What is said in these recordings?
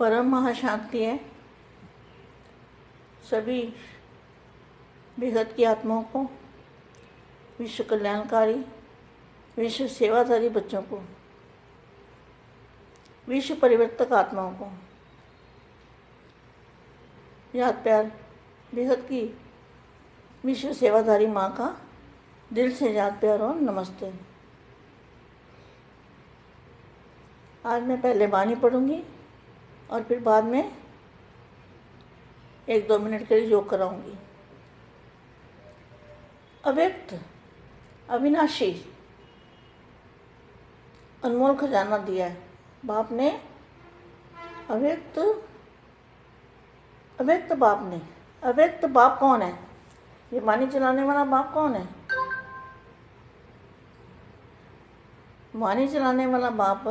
परम महाशांति है। सभी बेहद की आत्माओं को, विश्व कल्याणकारी, विश्व सेवाधारी बच्चों को, विश्व परिवर्तक आत्माओं को याद प्यार बेहद की विश्व सेवाधारी माँ का दिल से याद प्यार और नमस्ते। आज मैं पहले वाणी पढ़ूंगी और फिर बाद में 1-2 मिनट के लिए योग कराऊंगी। अव्यक्त, अविनाशी, अनमोल खजाना दिया है बाप ने। अव्यक्त बाप ने। अव्यक्त बाप कौन है? ये वाणी चलाने वाला बाप कौन है? वाणी चलाने वाला बाप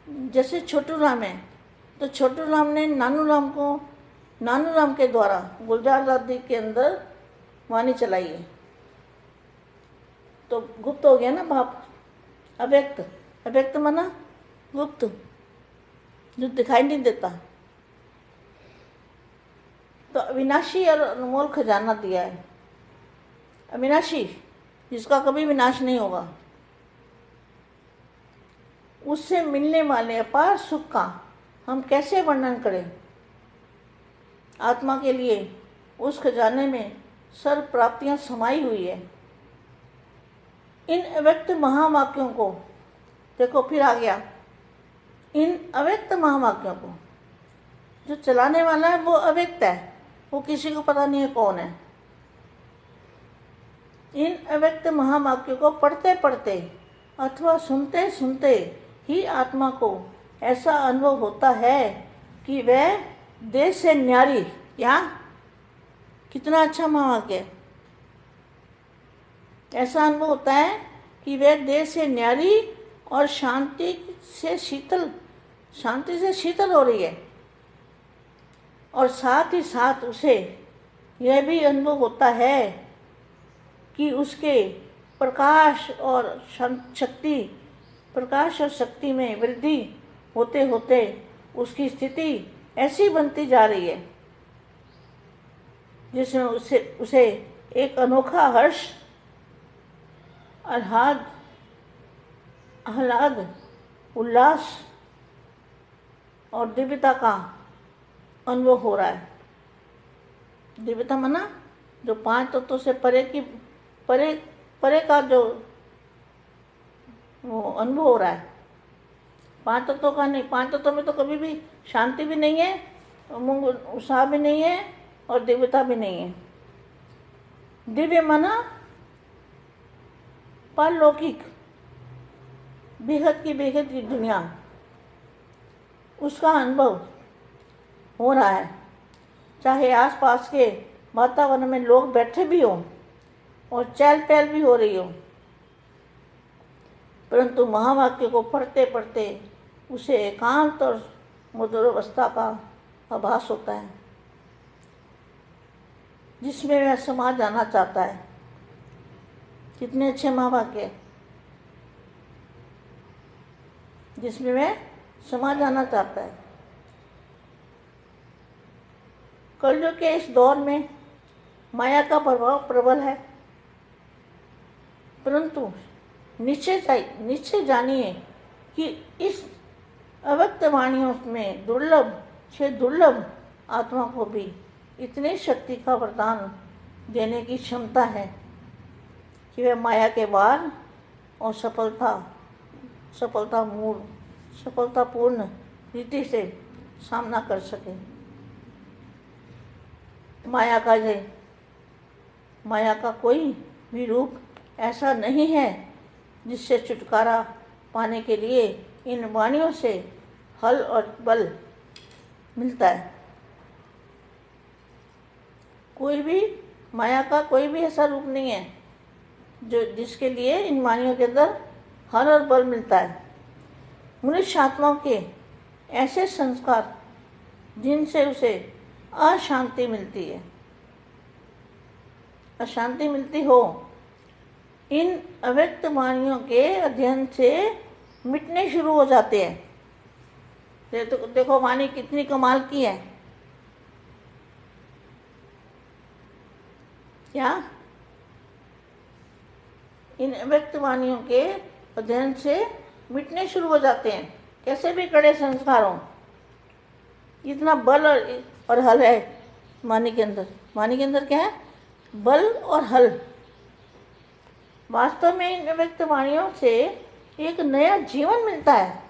जैसे छोटू राम है, तो छोटू राम ने नानू राम के द्वारा गुलजार दादी के अंदर वाणी चलाई है, तो गुप्त हो गया ना बाप। अव्यक्त माना गुप्त, जो दिखाई नहीं देता। तो अविनाशी और अनमोल खजाना दिया है। अविनाशी, जिसका कभी विनाश नहीं होगा, उससे मिलने वाले अपार सुख का हम कैसे वर्णन करें। आत्मा के लिए उस खजाने में सर्व प्राप्तियां समाई हुई है। इन अव्यक्त महावाक्यों को देखो, फिर आ गया। इन अव्यक्त महावाक्यों को जो चलाने वाला है वो अव्यक्त है, वो किसी को पता नहीं है कौन है। इन अव्यक्त महावाक्यों को पढ़ते पढ़ते अथवा सुनते सुनते ही आत्मा को ऐसा अनुभव होता है कि वह देह से न्यारी, क्या कितना अच्छा महावाक्य है। ऐसा अनुभव होता है कि वह देह से न्यारी और शांति से शीतल हो रही है। और साथ ही साथ उसे यह भी अनुभव होता है कि उसके प्रकाश और शक्ति में वृद्धि होते होते उसकी स्थिति ऐसी बनती जा रही है जिसमें उसे एक अनोखा हर्ष, आह्लाद, उल्लास और दिव्यता का अनुभव हो रहा है। दिव्यता माना जो 5 तत्वों से परे का जो वो अनुभव हो रहा है। 5 तत्वों का नहीं। 5 तत्वों में तो कभी भी शांति भी नहीं है, उत्साह भी नहीं है और दिव्यता भी नहीं है। दिव्य माना पारलौकिक, बेहद की दुनिया, उसका अनुभव हो रहा है। चाहे आसपास के वातावरण में लोग बैठे भी हों और चहल पहल भी हो रही हो, परंतु महावाक्य को पढ़ते पढ़ते उसे एकांत और मधुर अवस्था का आभास होता है, जिसमें वह समा जाना चाहता है। कितने अच्छे महावाक्य, जिसमें वह समा जाना चाहता है। कलयुग के इस दौर में माया का प्रभाव प्रबल है, परंतु निश्चय जानिए कि इस अव्यक्त वाणियों में दुर्लभ आत्मा को भी इतनी शक्ति का वरदान देने की क्षमता है कि वह माया के वार और सफलतापूर्ण रीति से सामना कर सके। माया का कोई भी रूप ऐसा नहीं है जिससे छुटकारा पाने के लिए इन वाणियों से हल और बल मिलता है। माया का कोई भी ऐसा रूप नहीं है जिसके लिए इन वाणियों के अंदर हल और बल मिलता है। मनुष्य आत्माओं के ऐसे संस्कार जिनसे उसे अशांति मिलती हो, इन अव्यक्त वाणियों के अध्ययन से मिटने शुरू हो जाते हैं। तो देखो वाणी कितनी कमाल की है। क्या इन अव्यक्त वाणियों के अध्ययन से मिटने शुरू हो जाते हैं, कैसे भी कड़े संस्कार हों। इतना बल और हल है वाणी के अंदर। वाणी के अंदर क्या है? बल और हल। वास्तव में इन अव्यक्त वाणियों से एक नया जीवन मिलता है।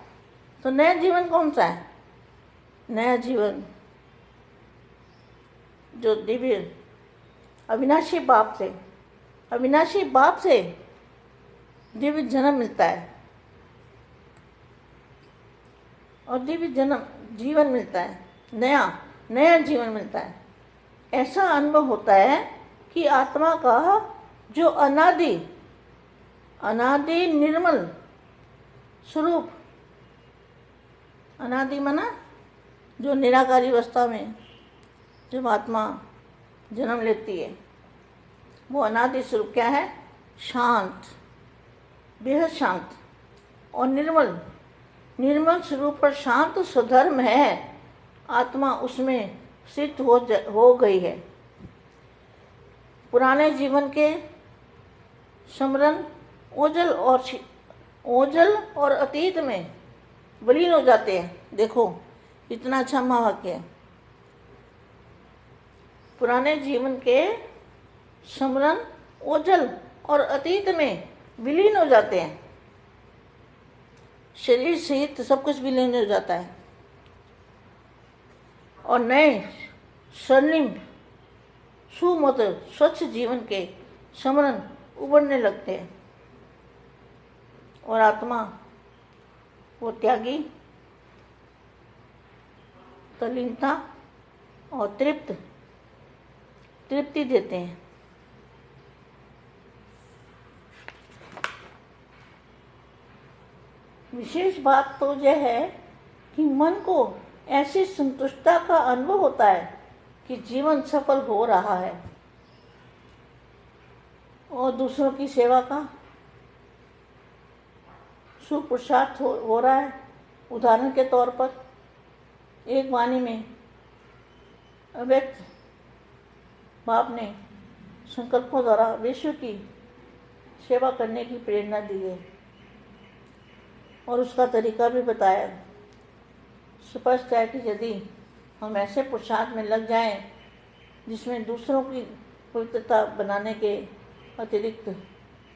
तो नया जीवन कौन सा है? नया जीवन जो दिव्य अविनाशी बाप से दिव्य जन्म मिलता है और दिव्य जन्म जीवन मिलता है, नया जीवन मिलता है। ऐसा अनुभव होता है कि आत्मा का जो अनादि निर्मल स्वरूप, अनादि माना जो निराकारी अवस्था में जब आत्मा जन्म लेती है, वो अनादि स्वरूप क्या है? शांत, बेहद शांत और निर्मल स्वरूप पर शांत स्वधर्म है। आत्मा उसमें स्थित हो गई है। पुराने जीवन के स्मरण ओझल और अतीत में विलीन हो जाते हैं। देखो इतना अच्छा महावाक्य है। पुराने जीवन के स्मरण ओझल और अतीत में विलीन हो जाते हैं। शरीर सहित सब कुछ विलीन हो जाता है और नए स्वर्णिम सुमत स्वच्छ जीवन के स्मरण उभरने लगते हैं और आत्मा वो त्यागी, तल्लीनता और तृप्ति देते हैं। विशेष बात तो यह है कि मन को ऐसी संतुष्टता का अनुभव होता है कि जीवन सफल हो रहा है और दूसरों की सेवा का सुपुरुषार्थ हो रहा है। उदाहरण के तौर पर एक वाणी में अव्यक्त बाप ने संकल्पों द्वारा विश्व की सेवा करने की प्रेरणा दी है और उसका तरीका भी बताया। स्पष्ट है कि यदि हम ऐसे पुरुषार्थ में लग जाएं जिसमें दूसरों की पवित्रता बनाने के अतिरिक्त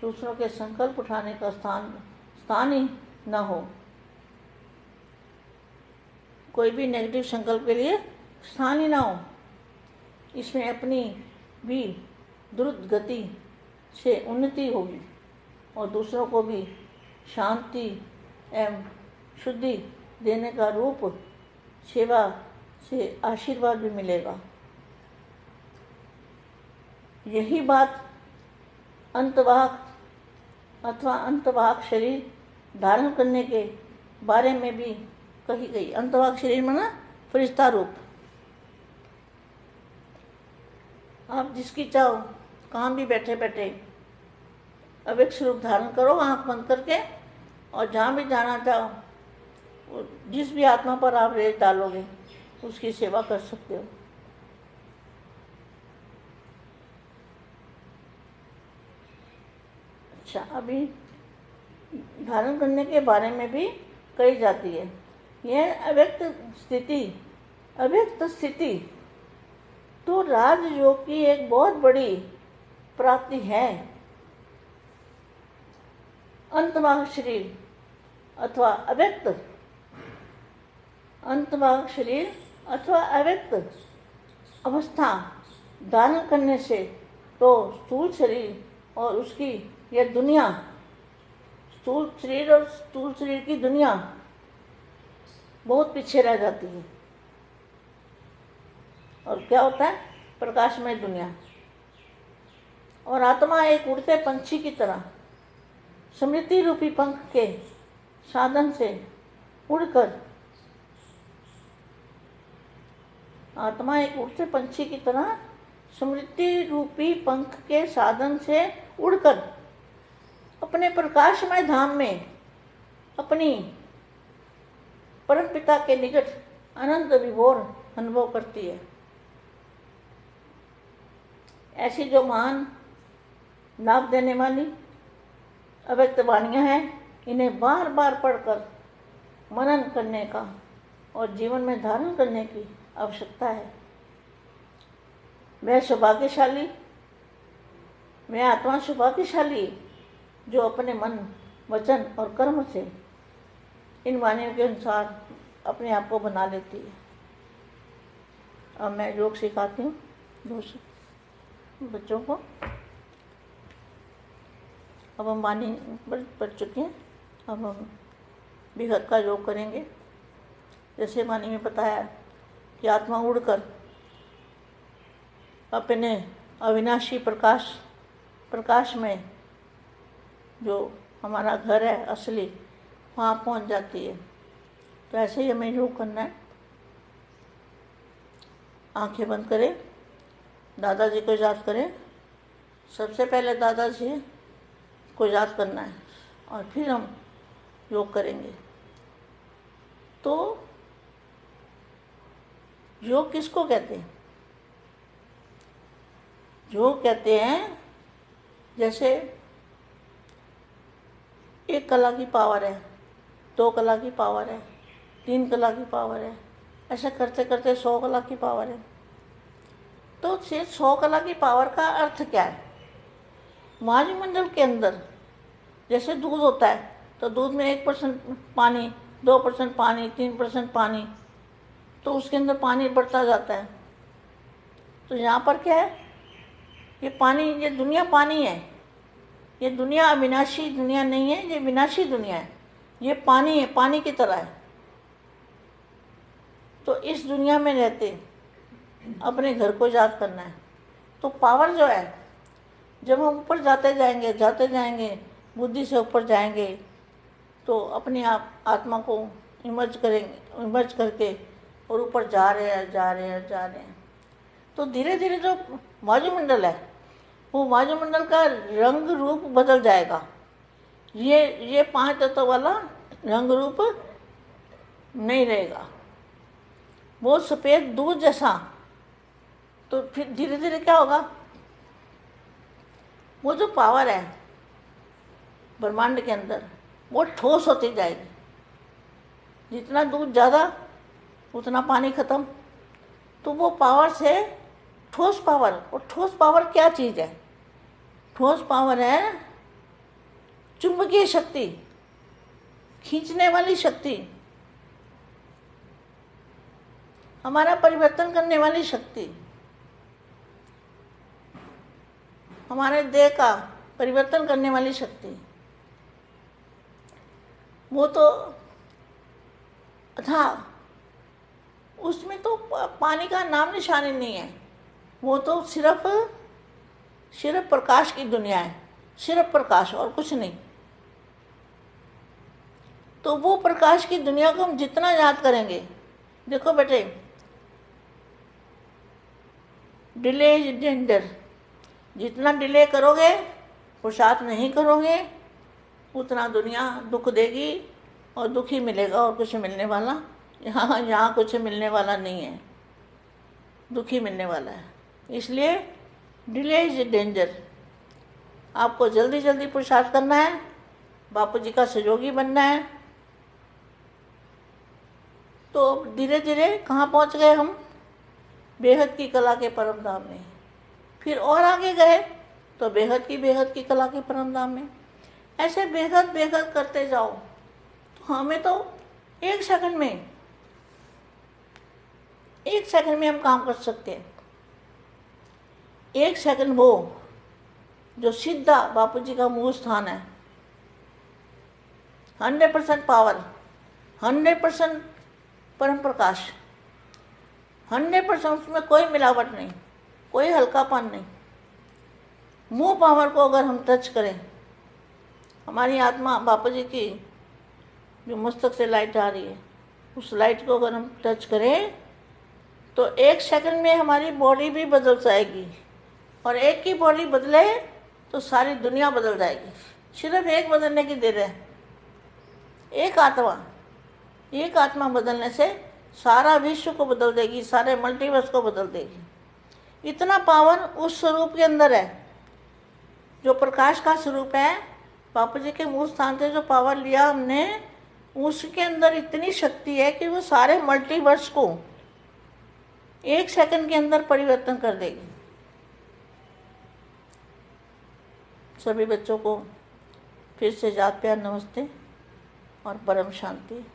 दूसरों के संकल्प उठाने का स्थान ही न हो, कोई भी नेगेटिव संकल्प के लिए स्थान ही ना हो, इसमें अपनी भी द्रुत गति से उन्नति होगी और दूसरों को भी शांति एवं शुद्धि देने का रूप सेवा से आशीर्वाद भी मिलेगा। यही बात अंतवाहक अथवा अंतवाहक शरीर धारण करने के बारे में भी कही गई। अंतवाहक शरीर माना फरिश्ता रूप। आप जिसकी चाहो कहाँ भी बैठे बैठे अव्यक्त स्वरूप धारण करो, आँख बंद करके, और जहाँ भी जाना चाहो जिस भी आत्मा पर आप रेत डालोगे उसकी सेवा कर सकते हो। अच्छा, अभी धारण करने के बारे में भी कही जाती है। यह अव्यक्त स्थिति तो राजयोग की एक बहुत बड़ी प्राप्ति है। अंतवाहक शरीर अथवा अव्यक्त अवस्था धारण करने से तो स्थूल शरीर और उसकी यह दुनिया, स्थूल शरीर की दुनिया बहुत पीछे रह जाती है और क्या होता है? प्रकाशमय दुनिया। और आत्मा एक उड़ते पंछी की तरह स्मृति रूपी पंख के साधन से उड़कर, आत्मा एक उड़ते पंछी की तरह स्मृति रूपी पंख के साधन से उड़कर अपने प्रकाशमय धाम में अपनी परमपिता के निकट अनंत विभोर अनुभव करती है। ऐसी जो महान लाभ देने वाली अव्यक्त वाणियाँ हैं, इन्हें बार बार पढ़कर मनन करने का और जीवन में धारण करने की आवश्यकता है। वह सौभाग्यशाली, वह आत्मा सौभाग्यशाली जो अपने मन, वचन और कर्म से इन वाणियों के अनुसार अपने आप को बना लेती है। अब मैं योग सिखाती हूँ बच्चों को। अब हम वाणी पढ़ चुके हैं, अब हम विहत का योग करेंगे। जैसे वाणी में बताया कि आत्मा उड़कर अपने अविनाशी प्रकाश में जो हमारा घर है असली, वहाँ पहुँच जाती है। तो ऐसे ही हमें योग करना है। आंखें बंद करें, दादाजी को याद करें। सबसे पहले दादाजी को याद करना है और फिर हम योग करेंगे। तो योग किसको कहते हैं? योग कहते हैं जैसे 1 कला की पावर है, 2 कला की पावर है, 3 कला की पावर है, ऐसा करते करते 100 कला की पावर है। तो 100 कला की पावर का अर्थ क्या है? वायुमंडल के अंदर जैसे दूध होता है, तो दूध में 1% पानी, 2% पानी, 3% पानी, तो उसके अंदर पानी बढ़ता जाता है। तो यहाँ पर क्या है? ये पानी, ये दुनिया पानी है। ये दुनिया अविनाशी दुनिया नहीं है, ये विनाशी दुनिया है। ये पानी है, पानी की तरह है। तो इस दुनिया में रहते अपने घर को याद करना है। तो पावर जो है, जब हम ऊपर जाते जाएंगे, बुद्धि से ऊपर जाएंगे, तो अपने आप आत्मा को इमर्ज करके और ऊपर जा रहे हैं। तो धीरे धीरे जो वायुमंडल है, वो वायुमंडल का रंग रूप बदल जाएगा। ये 5 तत्व वाला रंग रूप नहीं रहेगा, वो सफ़ेद दूध जैसा। तो फिर धीरे धीरे क्या होगा? वो जो पावर है ब्रह्मांड के अंदर, वो ठोस होती जाएगी। जितना दूध ज़्यादा उतना पानी खत्म। तो वो पावर से ठोस पावर, और ठोस पावर क्या चीज़ है? ठोस पावर है चुंबकीय शक्ति, खींचने वाली शक्ति, हमारा परिवर्तन करने वाली शक्ति, हमारे देह का परिवर्तन करने वाली शक्ति। वो तो था, उसमें तो पानी का नाम निशानी नहीं है। वो तो सिर्फ प्रकाश की दुनिया है, सिर्फ प्रकाश और कुछ नहीं। तो वो प्रकाश की दुनिया को हम जितना याद करेंगे, देखो बेटे, डिले इज डेंजर। जितना डिले करोगे, पुरुषार्थ नहीं करोगे, उतना दुनिया दुख देगी और दुख ही मिलेगा, और कुछ मिलने वाला यहाँ कुछ मिलने वाला नहीं है, दुख ही मिलने वाला है। इसलिए डिले इज डेंजर। आपको जल्दी जल्दी पुरुषार्थ करना है, बापू जी का सहयोगी बनना है। तो धीरे धीरे कहाँ पहुँच गए हम? बेहद की कला के परम धाम में। फिर और आगे गए तो बेहद की कला के परम धाम में। ऐसे बेहद करते जाओ, तो हमें तो 1 सेकंड में हम काम कर सकते हैं। 1 सेकंड वो जो सीधा बापू जी का मूल स्थान है, 100% पावर, 100% परम प्रकाश, 100%, उसमें कोई मिलावट नहीं, कोई हल्कापन नहीं। वो पावर को अगर हम टच करें, हमारी आत्मा बापू जी की जो मस्तक से लाइट आ रही है, उस लाइट को अगर हम टच करें, तो 1 सेकंड में हमारी बॉडी भी बदल जाएगी। और एक की बॉडी बदले तो सारी दुनिया बदल जाएगी। सिर्फ एक बदलने की देर है। एक आत्मा एक आत्मा बदलने से सारा विश्व को बदल देगी, सारे मल्टीवर्स को बदल देगी। इतना पावर उस स्वरूप के अंदर है जो प्रकाश का स्वरूप है। बापू जी के मूल स्थान से जो पावर लिया हमने, उसके अंदर इतनी शक्ति है कि वो सारे मल्टीवर्स को 1 सेकंड के अंदर परिवर्तन कर देगी। सभी बच्चों को फिर से याद प्यार नमस्ते और परम शांति।